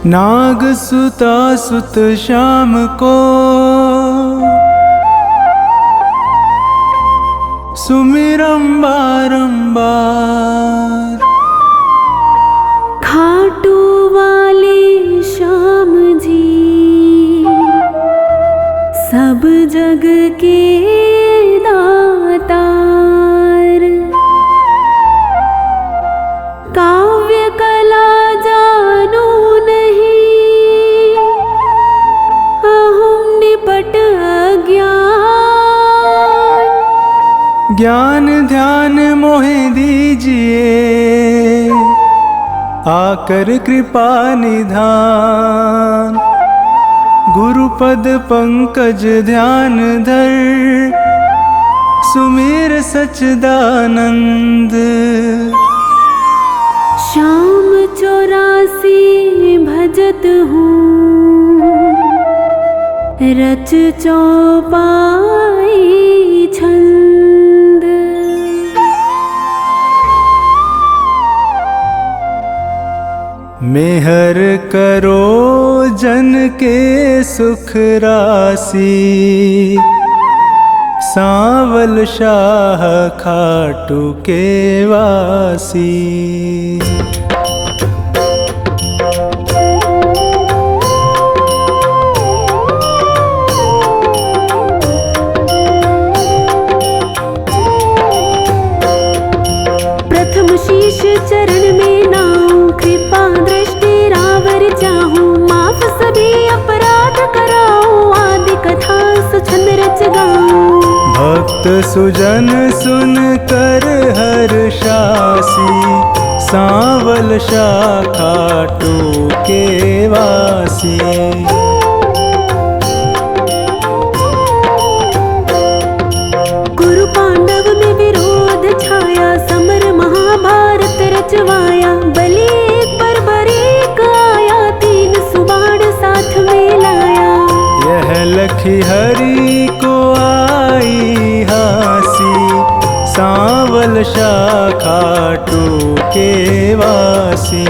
नाग सुता सुत श्याम को सुमिरम बारंबार। खाटू वाले श्याम जी सब जग के दातार। काव्य कला जानो नहीं अहम निपट अज्ञान। ज्ञान ध्यान मोहे दीजिए आकर कृपा निधान। गुरुपद पंकज ध्यान धर सुमिर सच्चिदानंद। श्याम 84 भजत हूँ रच चौपाई छंद। मेहर करो जन के सुख राशि सांवल शाह खाटू के वासी। प्रथम शीश चरण में नाऊं कृपा दृष्टि रावर चाहूं। माफ सभी अपराध कराऊं आदि कथा सुछंद रच गाऊं। भक्त सुजन सुन कर हर्षासी सांवल शाह खाटू के वासी। कुरु पांडव में विरोध छाया समर महाभारत रचवाया। बलि एक पर बरीक आया तीन सुबाण साथ में लाया। यह लखी हरि को आई हासी सांवल शाह खाटू के वासी।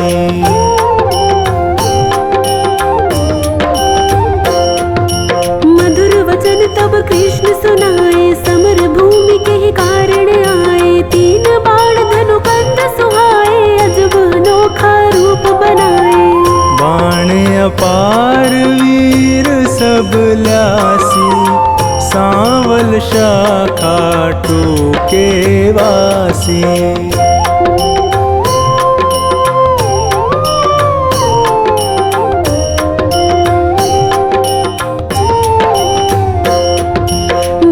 मधुर वचन तब कृष्ण सुनाए समर भूमि के ही कारण आए। तीन बाण धनु कंध सुहाए अजब अनोखा रूप बनाए। बाण अपार वीर सब ल्यासी सांवल शाह खाटू के वासी।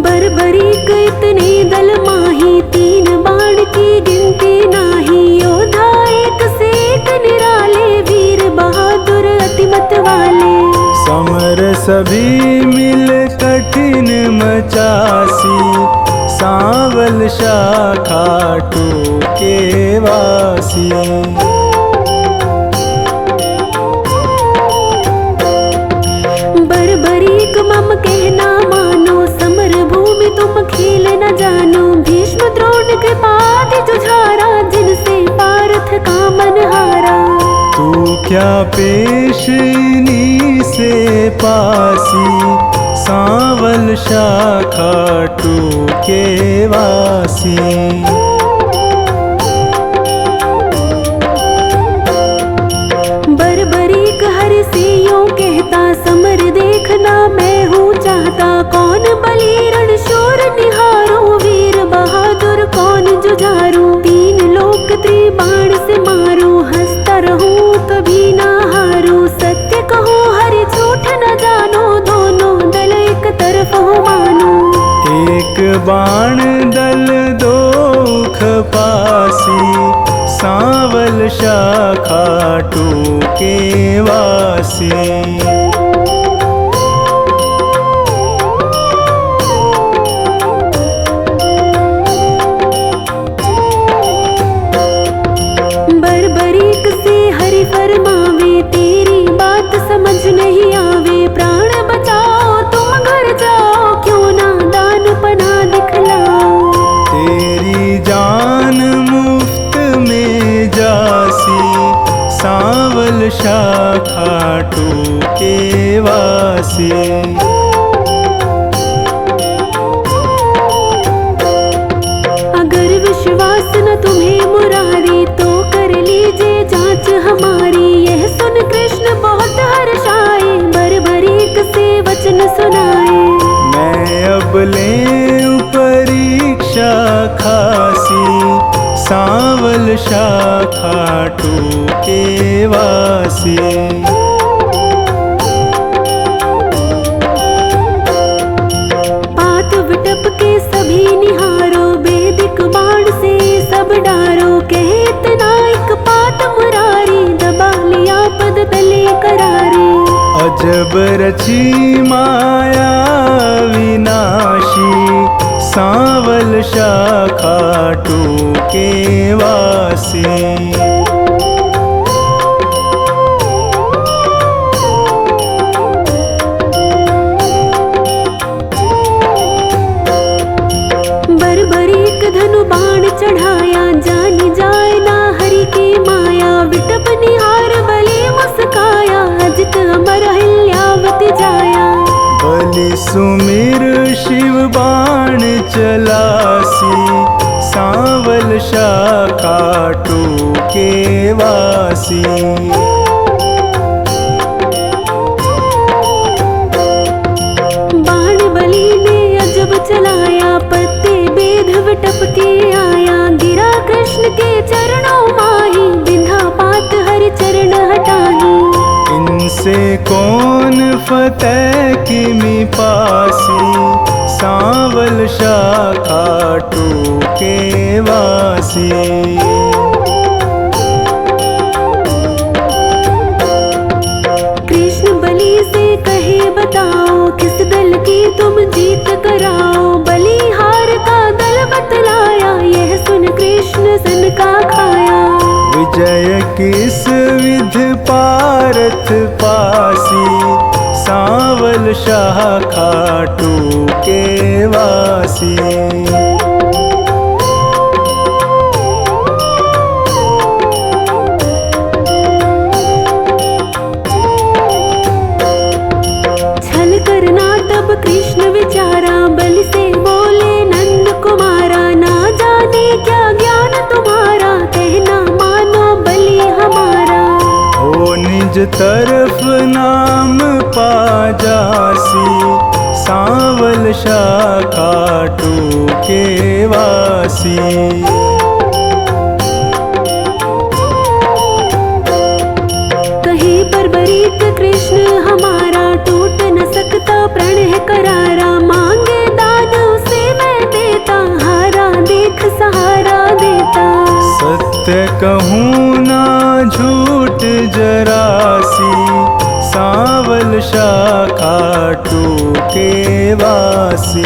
बरबरीक इतने दल माही तीन बाण की गिनती नाही। योद्धा एक से एक निराले वीर बहादुर अतिमत वाले। समर सभी मिल कठिन मचासी सांवल शाह खाटू के वासी। बरबरीक मम कहना मानो समर भूमि तुम खेल न जानो। भीष्म द्रोण कृपादि जुझारा जिनसे पार्थ का मन हारा। तू क्या पेशनी से पासी सांवल शाह खाटू के वासी। बरबरीक हरि से यूं कहता समर देखना मैं हूँ चाहता। कौन बलि रण शूर निहारो वीर बहादुर कौन जुझारू। तीन लोक त्रिबाण से मारू हंसता रहूं कभी ना हारू। सत्य कहूँ हरि झूठ न जानो दोनों दल एक तरफ हो मानो। एक बाण दल दो खपासी सांवल शाह खाटू के वासी। बरबरीक से हरि फरमावे तेरी बात समझ नहीं आवे। प्राण बचाओ तुम घर जाओ क्यों ना दान पना दिखलाओ। तेरी जान मुफ्त में जासी सांवल शाखा टूके वासी। अगर विश्वास न तुम्हें मुरारी तो कर लीजिए जांच हमारी। यह सुन कृष्ण बहुत हर्षाए, बरबरीक से वचन सुनाए। मैं अब लें परीक्षा खासी, सांवल शाखा टूके वासी। पात विटप के सभी निहारो, वैदिक बाण से सब डारो। कहे इतना एक पात मुरारी, दबा लिया पद तले करारे। अजब रची माया विनाशी, सांवल शाखा टूके वासी। बरबरीक धनु बाण चढ़ाया, जानी जाए ना हरि की माया। विटप निहार बलि मुस्काया, अजित अमर हिल्यावति जाया। बलि सुमिर शिव बाण चलासी, सांवल शाखा टूके वासी। बाण बलि ने अजब चलाया, पत्ते बेध विटप के आया। गिरा कृष्ण के चरणों माही, बिंधा पात हरि चरण हटाही। इनसे कौन फतेह किमि पासी, सांवल शाखा टूके वासी। कृष्ण बलि से कहे बताओ, किस दल की तुम जीत कराओ। बलिहार का दल बतलाया, यह सुन कृष्ण सन का खाया। विजय किस विध पारथ पासी, सांवल शाखा टूके वासी। छल करना तब कृष्ण विचारा, बलि से बोले नंद कुमारा। ना जाने क्या ज्ञान तुम्हारा, कहना मानो बलि हमारा। हो निज तरफ नाम पा जासी, सांवल शाखा टूके वासी। कहे बरबरीक कृष्ण हमारा, टूट न सकता प्रण है करारा। मांगे दान उसे मैं देता, हारा देख सहारा देता। सत्य कहूँ ना झूठ जरासी, सांवल शाखा टूके वासी।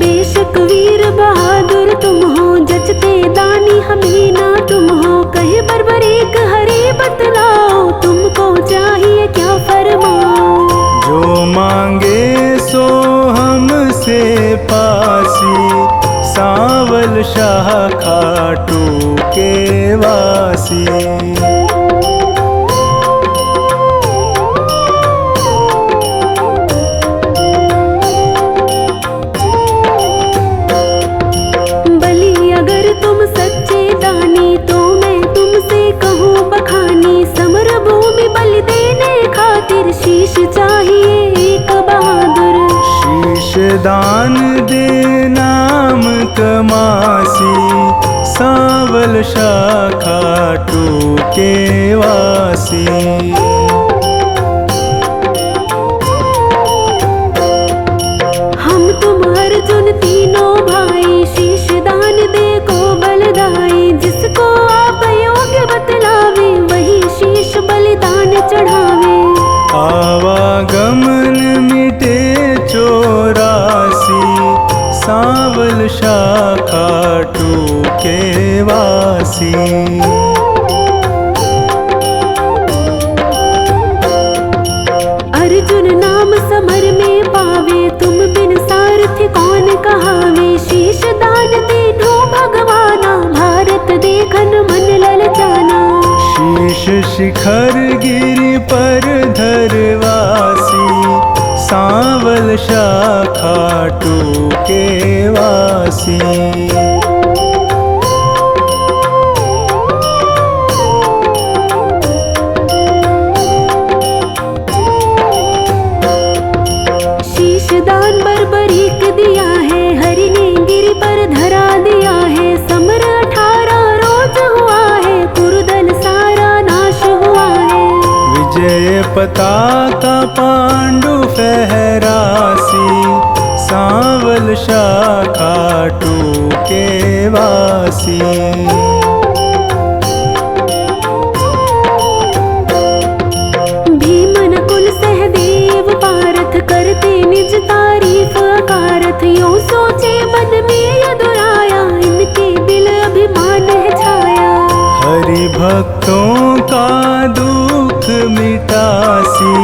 बेशक वीर बहादुर तुम हो, जचते दानी हमें ना तुम हो। कहे बरबरीक हरि बतलाओ, तुमको चाहिए क्या फरमाओ। जो मांगे सो हमसे पासी, सांवल शाखा टूके वासी। बलि अगर तुम सच्चे दानी, तो मैं तुमसे कहूँ बखानी। समर भूमि बलि देने खातिर, शीश चाहिए एक बहादुर। शीश दान दे नाम कमासी, सांवल शाखा टूके वासी। हम तुम अर्जुन तीनों भाई, शीश दान दे को बलदाई। जिसको आप योग्य बतलावे, वही शीश बलिदान चढ़ावे। आवागमन मिटे चौरासी, सांवल शाखा टूके वासी। अर्जुन नाम समर में पावे, तुम बिन सारथी कौन कहावे। शीश दान तीनों के वासी। दान बर्बरीक दिया है, हरि ने गिरि पर धरा दिया है। समर 18 रोज हुआ है, कुरुदल सारा नाश हुआ है। विजय पताका पांडु फहरासी, सांवल शाखा टूके वासी। करते निज तारीफ अकारथ, यूं सोचे मन में यदुराया, इनके दिल अभिमान है छाया। हरि भक्तों का दुख मिटासी,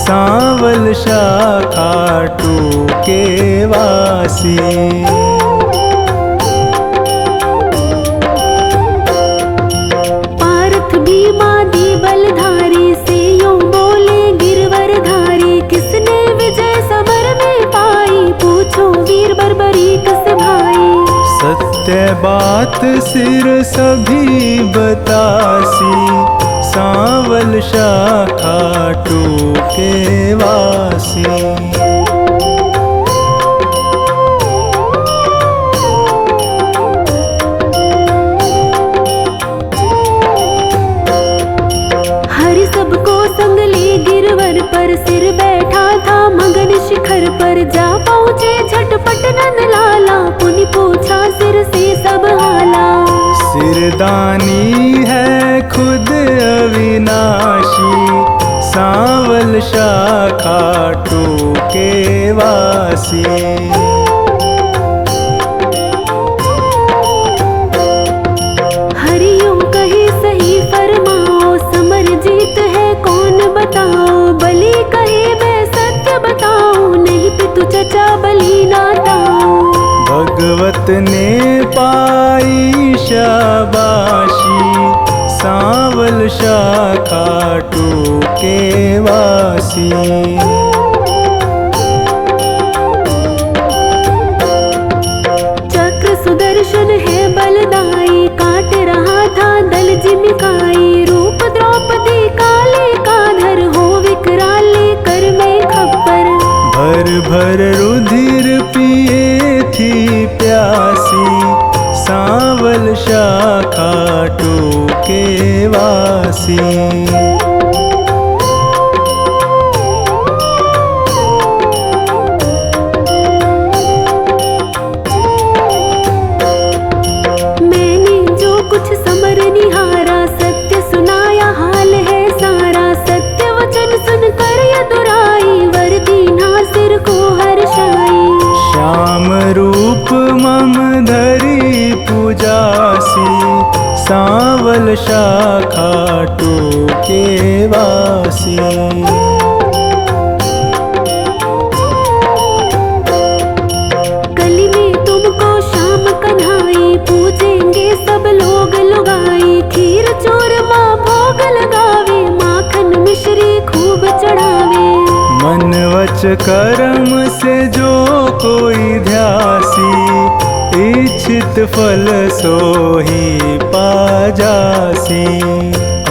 सांवल शाखा टूके वासी। पार्थ भीमादि बलधारी से यूं बोले गिरवर धारी, किसने विजय समर में पाई, पूछो वीर बर्बरीक से भाई। सत्य बात सिर सभी बतासी, सांवल शाखा टूके वासी। पर सिर बैठा था मगन शिखर पर, जा पहुँचे झटपट नंद लाला, पुनि पूछा सिर से सब हाला। सिरदानी है खुद अविनाशी, सांवल शाखा टूके वासी। हरियों कहे सही फरमाओ, समर जीत है कौन बताओ। बलि कहे मैं सत्य बताऊं, नहीं पितु चचा बलि नाताऊं। भगवत ने पाई शाबाशी, सांवल शाखा टूके वासी। चक्र सुदर्शन है बलदाई, काट रहा था दल जिमिकाई। रूप द्रौपदी काले का धर, हो विकराले कर में खप्पर। भर भर रुधिर पिए थी प्यासी, सांवल शाखा टूके वासी। मैंने जो कुछ समर निहारा, सत्य सुनाया हाल है सारा। सत्य वचन सुनकर यदुराई, वर दीना सिर को हर्षाई। श्याम रूप मम धरी पूजासी, सांवल शाखा टूके वासी। कली में तुमको श्याम कन्हाई, पूजेंगे सब लोग लुगाई। खीर चूरमा भोग लगावे, माखन मिश्री खूब चढ़ावे। मन वच कर्म से जो कोई ध्यासी, इच्छित फल सोही पाजासी।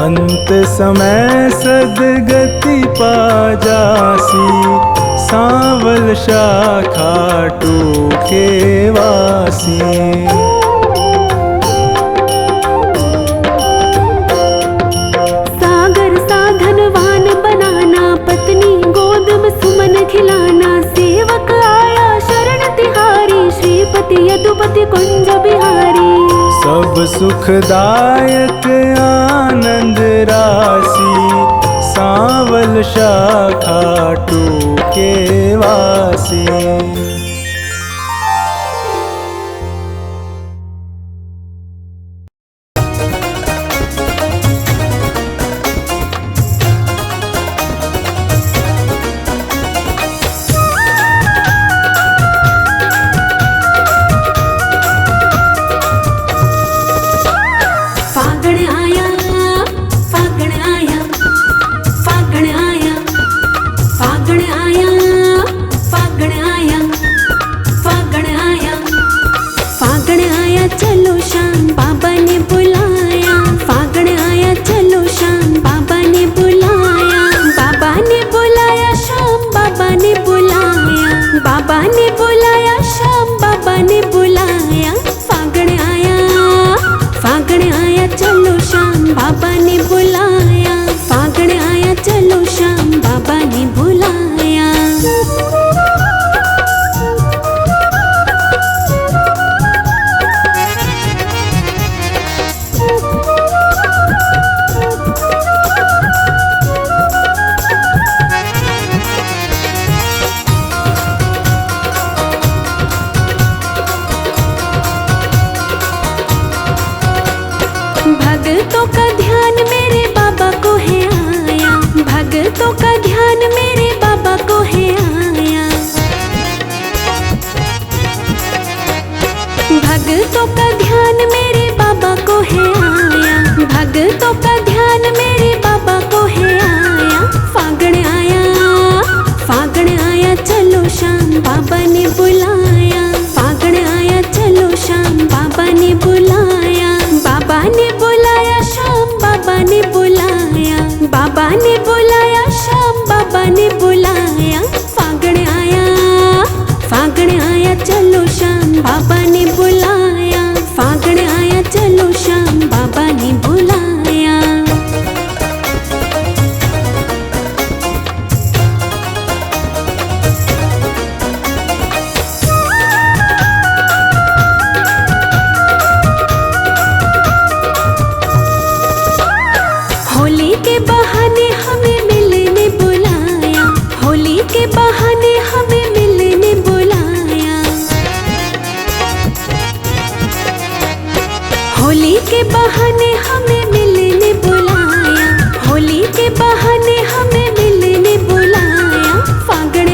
अंत समय सदगति पाजासी, सांवल शाखा टूके वासी। सागर साधनवान बनाना, पत्नी गोद में सुमन खिलाना। सेवक आया शरण तिहारी, श्रीपति यदुपति कुंज बिहारी। सब सुखदायक आनंद राशि, सांवल शाखा टूके वासी। फागण आया चलो शाम बाबा ने बुलाया, फागण आया चलो शाम बाबा ने बुलाया, बाबा ने बुलाया शाम बाबा ने बुलाया, बाबा ने बुलाया शाम बाबा ने बुलाया, फागण आया चलो शाम बाबा ने बुलाया, फागण आया चलो शाम बाबा ने बुलाया। भक्तों का ध्यान मेरे बाबा को है आया, भक्तों का ध्यान मेरे बाबा को है आया, भक्तों का ध्यान मेरे बाबा को है आया, भक्तों का ध्यान मेरे बाबा को है आया, फागण आया चलो शाम बाबा ने बुलाया, फागण आया चलो शाम बाबा ने बुलाया, बाबा ने बुलाया शाम बाबा ने बुलाया, बाबा ने बुलाया शाम बाबा ने बुलाया, फागण आया चलो शाम बाबा ने बुलाया, फागण आया चलो शाम बाबा ने बुलाया। होली के बहाने हमें मिलने बुलाया, होली के बहाने हमें मिलने बुलाया, होली के बहाने हमें मिलने बुलाया, होली के बहाने हमें मिलने बुलाया, फागण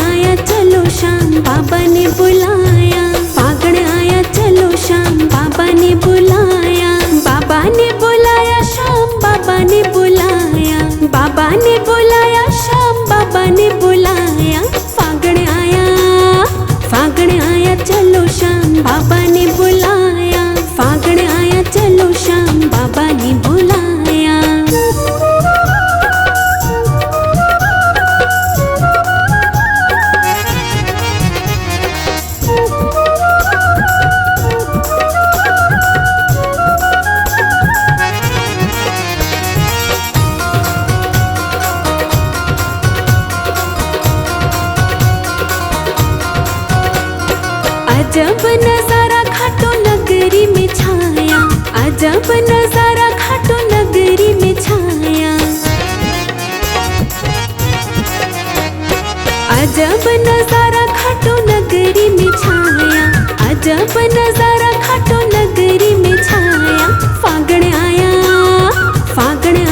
आया चलो शाम बाबा ने बुलाया, फागण आया चलो शाम बाबा ने बुलाया, बाबा ने बुलाया शाम बाबा ने बुलाया, बाबा ने बुलाया शाम बाबा ने बुलाया, फागण आया चलो शाम बाबा ने बुलाया, फागण आया चलो शाम बाबा ने बुलाया। अजब नजारा खाटू नगरी में छाया, अजब नजारा खाटू नगरी में छाया, अजब नजारा खाटू नगरी में छाया, अजब नजारा खाटू नगरी में छाया, फागण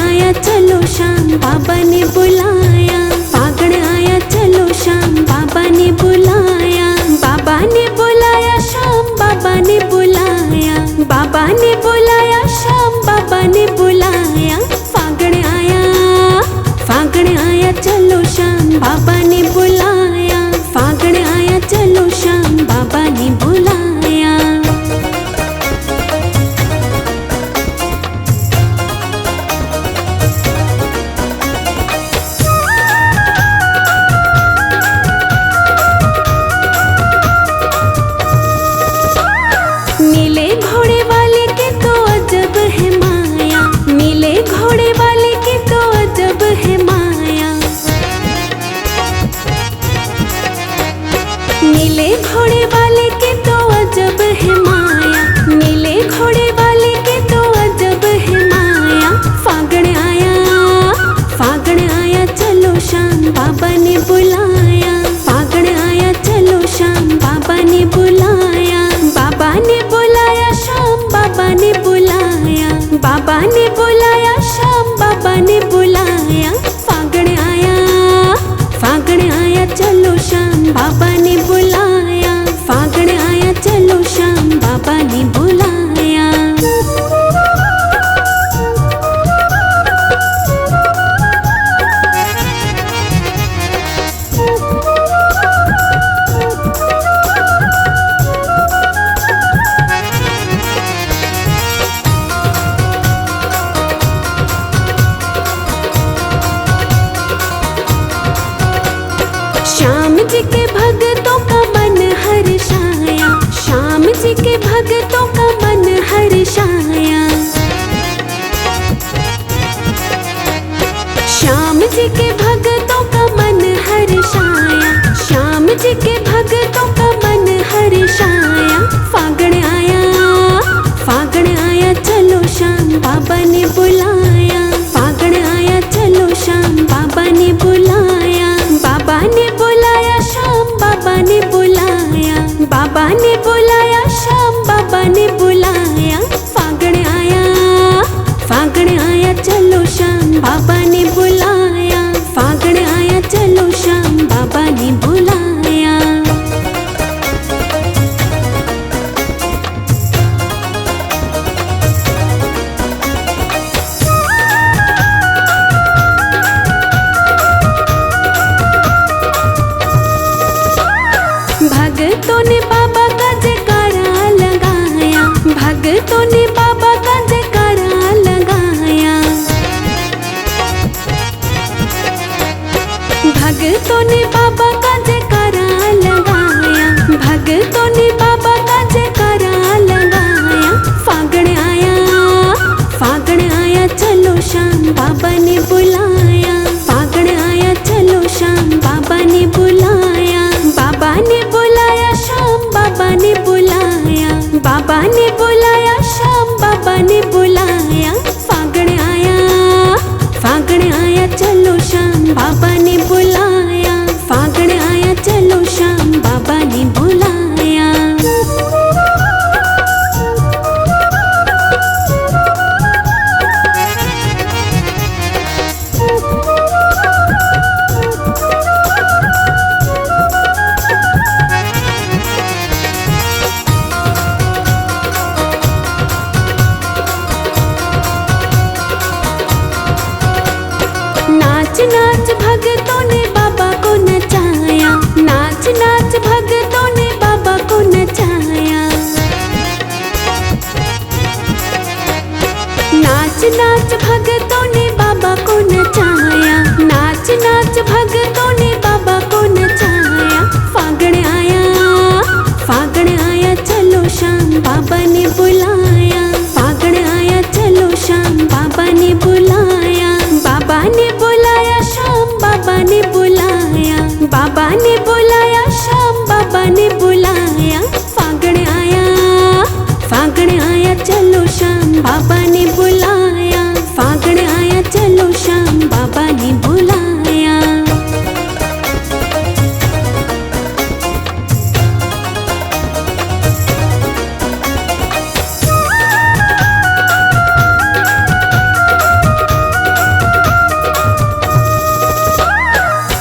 आया चलो शाम बाबा ने बुलाया, फागण आया चलो शाम बाबा ने बुलाया, बाबा ने बुलाया शाम बाबा ने बुलाया, बाबा ने बुलाया शाम बाबा ने बुलाया, फागण आया चलो शाम बाबा ने बुलाया, फागण आया चलो शाम बाबा ने बुलाया। जी के भक्तों का मन हर्षाया। श्याम जी के भक्तों का मन हर्षाया, श्याम जी के भक्तों का मन हर्षाया। फागण आया चलो श्याम बाबा ने बुलाया। फागण आया चलो श्याम बाबा ने बुलाया। बाबा ने बुलाया श्याम बाबा ने बुलाया। बाबा ने बुलाया श्याम बाबा ने बुलाया। फागण आया चलो श्याम बाबा ने बुलाया। फागण आया चलो श्याम बाबा ने बुलाया। भक्तों ने बाबा का जयकारा लगाया। भक्तों ने बाबा का जयकारा लगाया। भक्तों ने बाबा का जयकारा लगाया। भक्तों ने बाबा का जयकारा लगाया। फागण आया चलो श्याम बाबा ने बुलाया। फागण आया चलो श्याम बाबा ने बुलाया। बाबा ने बुलाया श्याम बाबा ने बुलाया। बाबा ने बुलाया श्याम बाबा ने बुलाया। फागण आया चलो श्याम बाबा ने बुलाया। फागण आया चलो श्याम बाबा ने बुलाया। नाच नाच भक्तों ने बाबा को नचाया। नाच नाच भक्तों ने बाबा को नचाया। नाच नाच भक्तों ने बाबा को नचाया। नाच नाच भक्तों ने बाबा को नचाया। फागण आया चलो श्याम बाबा ने बुलाया। फागण आया चलो श्याम बाबा ने बुलाया। बाबा ने बुलाया श्याम बाबा ने बुलाया। बाबा ने बुलाया श्याम बाबा ने बुलाया। फागण आया चलो श्याम बाबा ने बुलाया। फागण आया चलो श्याम बाबा ने बुलाया।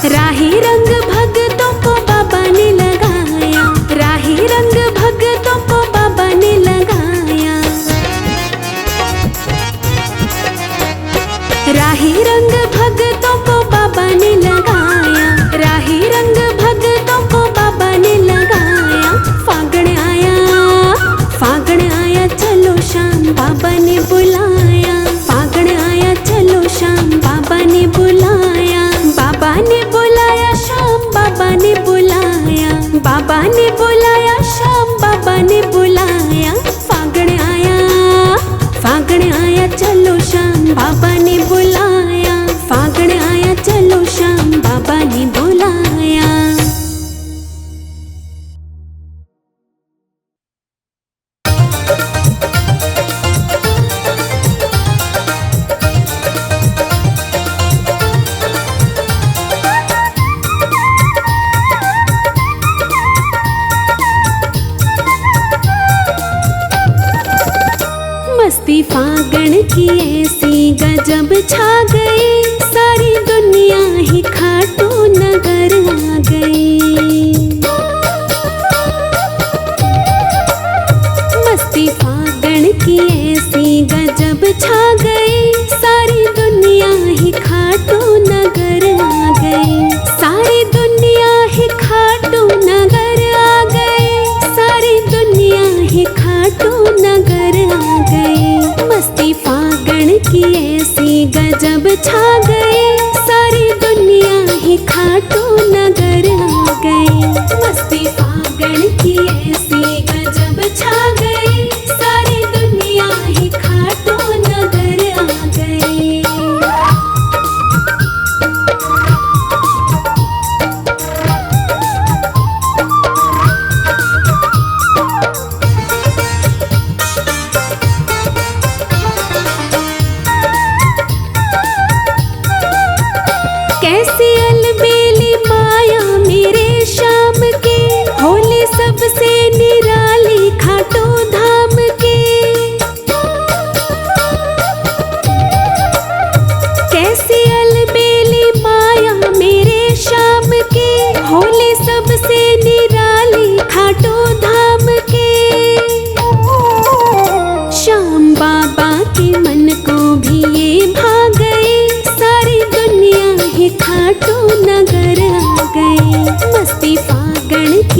राही रंग भक्तों को बाबा ने लगाया। राही रंग भक्तों को बाबा ने लगाया। राही रंग भक्तों को बाबा ने लगाया। राही रंग भक्तों को बाबा ने लगाया। फागण आया चलो श्याम बाबा ने बुलाया। फागण आया चलो श्याम बाबा ने बुलाया। बाबा ने बुलाया श्याम बाबा ने बुलाया। बाबा ने बुलाया श्याम बाबा ने बुलाया। फागण आया चलो श्याम बाबा ने बुलाया। फागण आया चलो श्याम बाबा ने बुलाया। मस्ती फागण की ऐसी गजब छा गई। सारी दुनिया ही खाटू नगर आ गई। मस्ती फागण की ऐसी गजब छा गई। सारी दुनिया ही खाटू नगर आ गई। सारी दुनिया ही खाटू नगर आ गई। सारी दुनिया ही खाटू नगर आ गई। मस्ती फागण की ऐसी गजब छा गई। सारी दुनिया ही खाटू नगर आ गई। मस्ती फागण की ऐसी गजब छा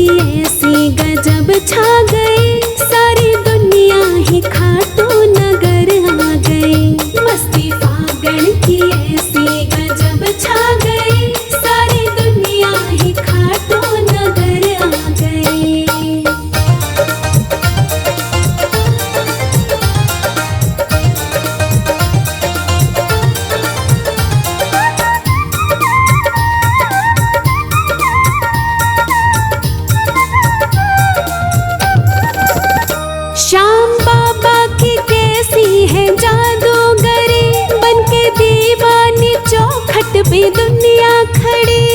की ऐसी गजब छा गई, सारी दुनिया ही खाटू नगर आ गई। मस्ती फागण की ऐसी गजब छा गई, सारी दुनिया ही खाटू नगर आ गई। श्याम बाबा की कैसी है जादूगरी, बनके दीवानी चौखट पे दुनिया खड़ी।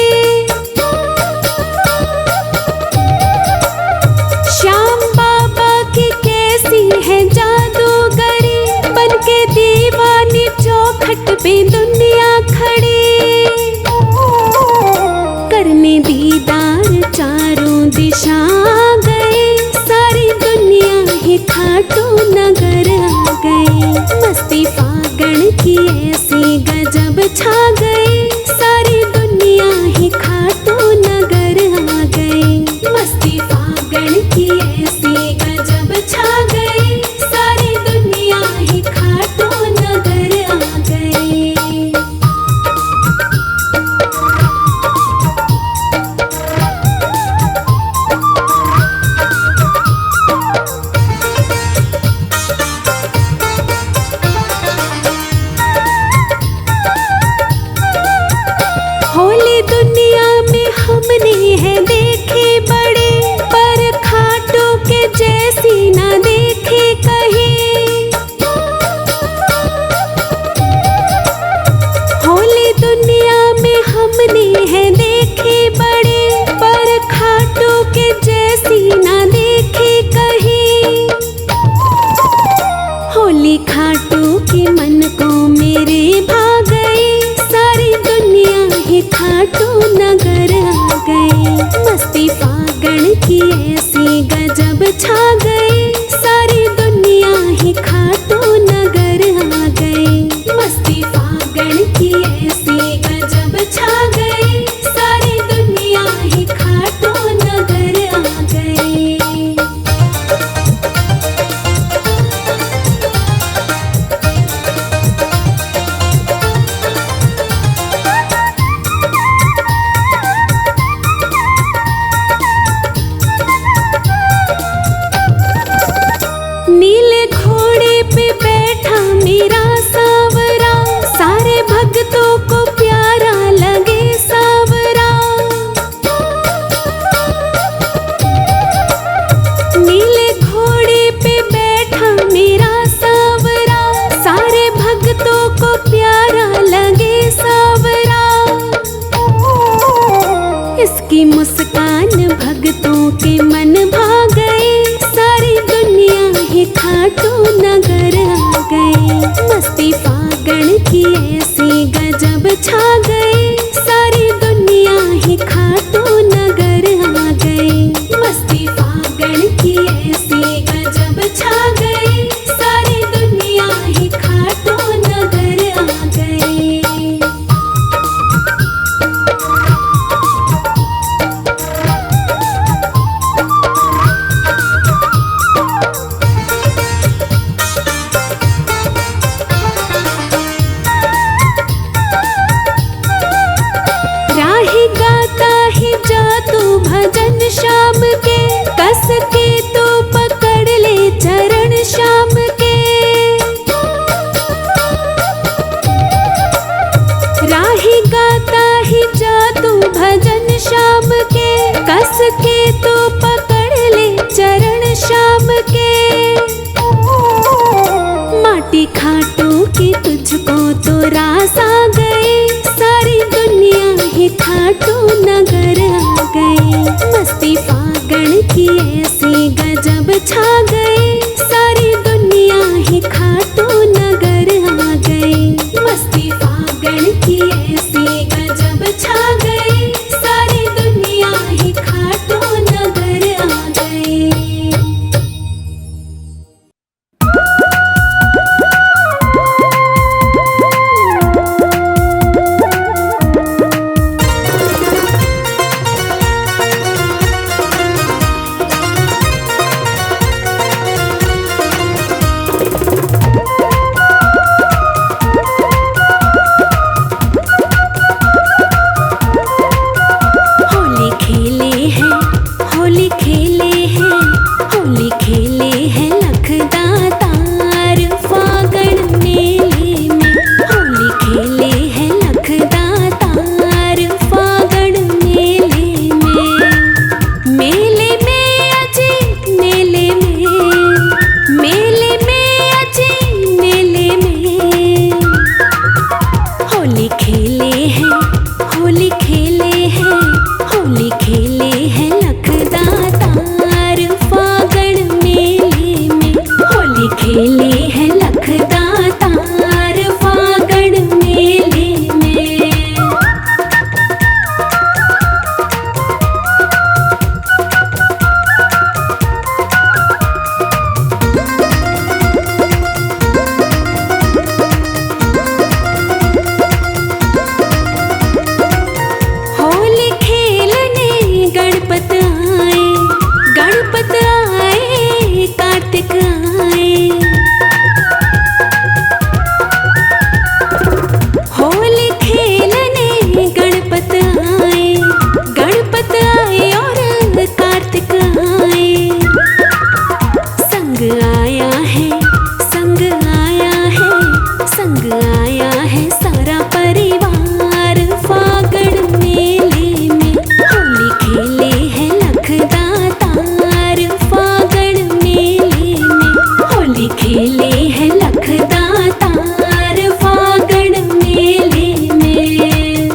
श्याम बाबा की कैसी है जादूगरी, बनके दीवानी चौखट पे दुनिया खड़ी। करने दीदार चारों दिशा गए, सारी दुनिया ही खाटू नगर आ गई। मस्ती फागण की ऐसी गजब छा गई, सारी दुनिया ही खाटू नगर आ गई। मस्ती फागण की ऐसी गजब छा गई, सारी दुनिया ही खाटू नगर आ गई। होली दुनिया में हमने है देखे बड़े, पर खाटू के जैसी ना देखे कहीं। होली दुनिया में हमने है देखे बड़े, पर खाटू के जैसी ना देखे कहीं। होली खाटू के मन को मेरे भा गई, सारी दुनिया ही खाटू नगर आ गई। मस्ती फागण की ऐसी गजब छा गई, सारी दुनिया ही खाटू नगर आ गई। मस्ती फागण की ऐसी गजब छा गई, सारी दुनिया ही खाटू नगर आ गई। नीले घोड़े पे बैठा मेरा सांवरा, सारे भक्तों को प्यारा लगे सांवरा। नीले घोड़े पे बैठा मेरा सांवरा, सारे भक्तों को प्यारा लगे सांवरा। इसकी मुस्कान भक्तों के मन भा गई, सारी दुनिया ही खाटू नगर आ गई। मस्ती फागण की ऐसी गजब छा गई, सारी दुनिया ही खाटू नगर आ गई। मस्ती फागण की ऐसी गजब छा गई, सारी दुनिया ही खाटू नगर आ गई। राही गाता ही जा तू भजन श्याम के, कस के तो पकड़ ले चरण श्याम के। राही गाता ही जा तू भजन श्याम के, कस के तो पकड़ ले चरण श्याम के। माटी खाटू की तुझको तो रास आ गए, सारी दुनिया ही खाटू नगर आ गई। मस्ती फागण की ऐसी गजब छा गई, सारी दुनिया ही खाटू नगर आ गई। मस्ती फागण की ऐसी गजब छा गई, सारी दुनिया ही खाटू नगर आ गई। खेले हैं लखदातार फागण मेले में। होली खेलने गणपत आए, गणपत आए कार्तिक आए। होली खेलने गणपत आए, गणपत आए और कार्तिक आए। संग आया है, संग आया है, संग आया है सारा परिवार फागण मेले में। होली खेले हैं लखदातार फागण मेले में। होली खेले हैं लखदातार फागण मेले में।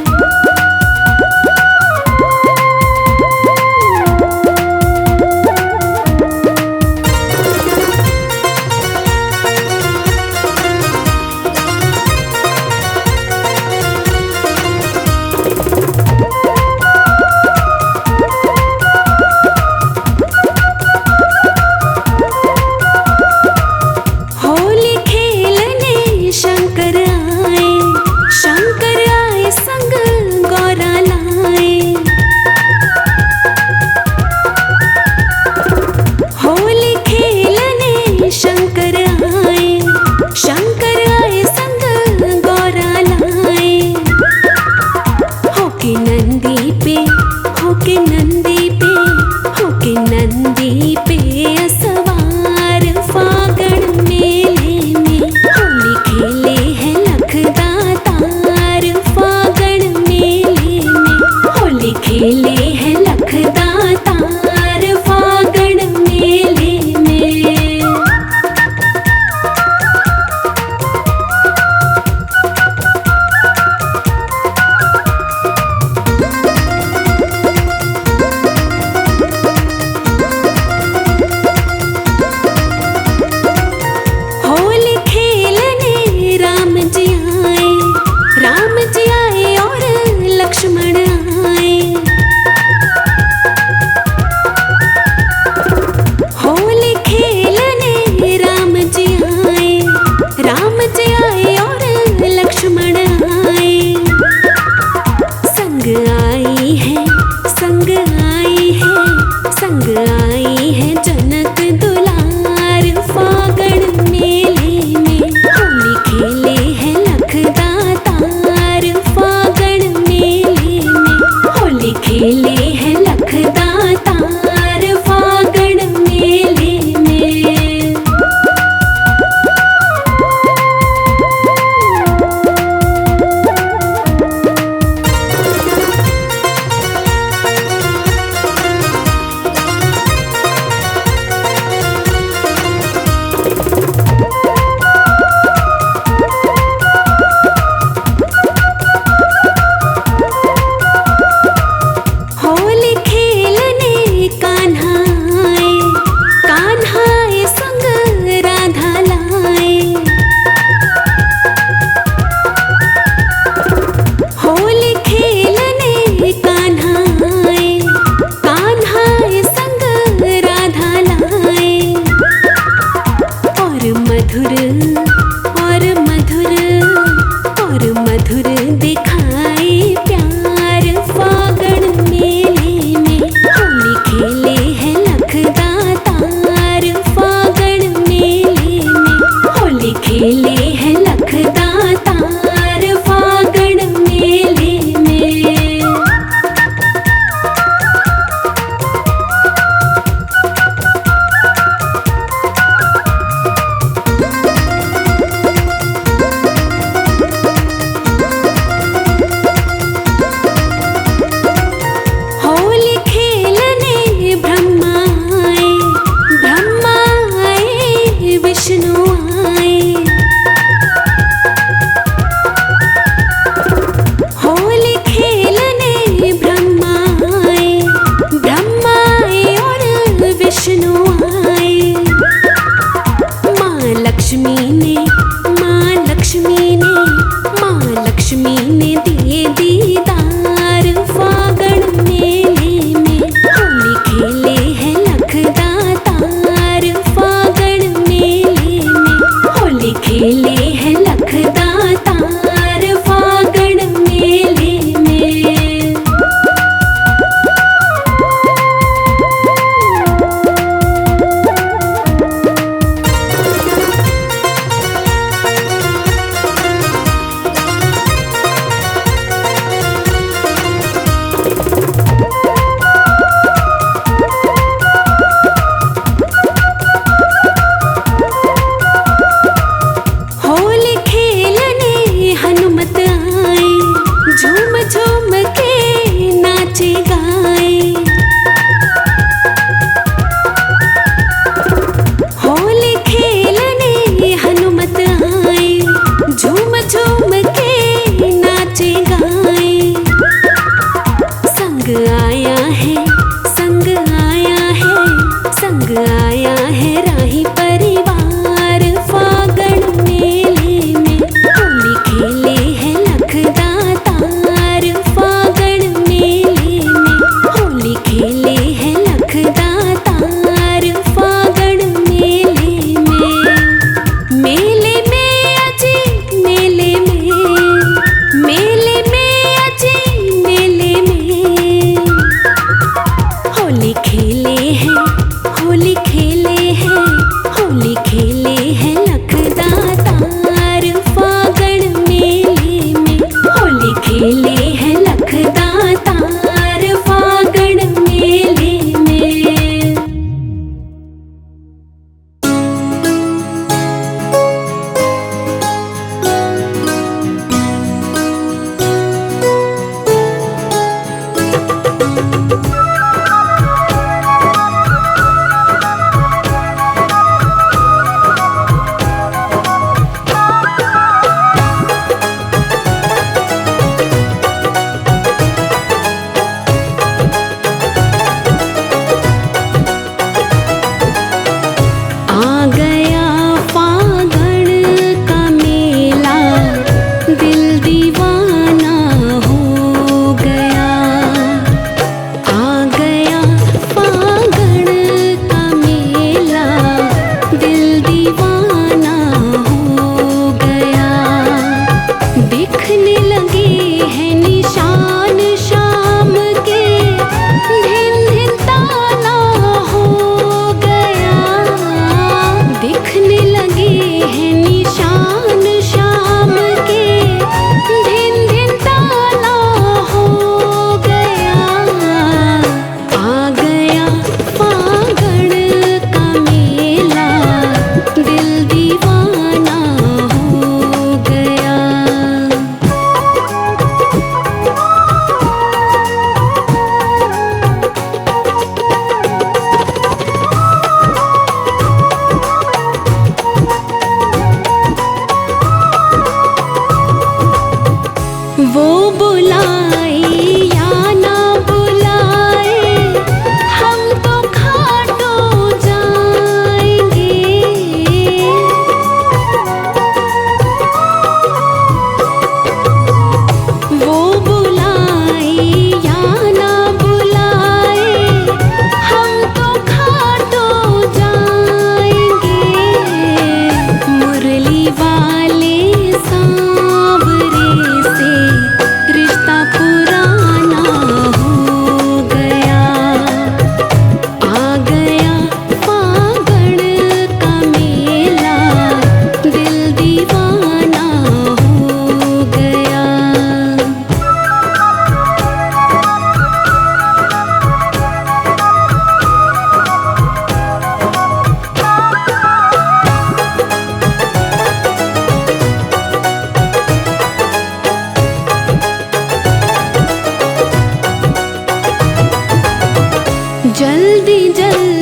जल्दी जल्दी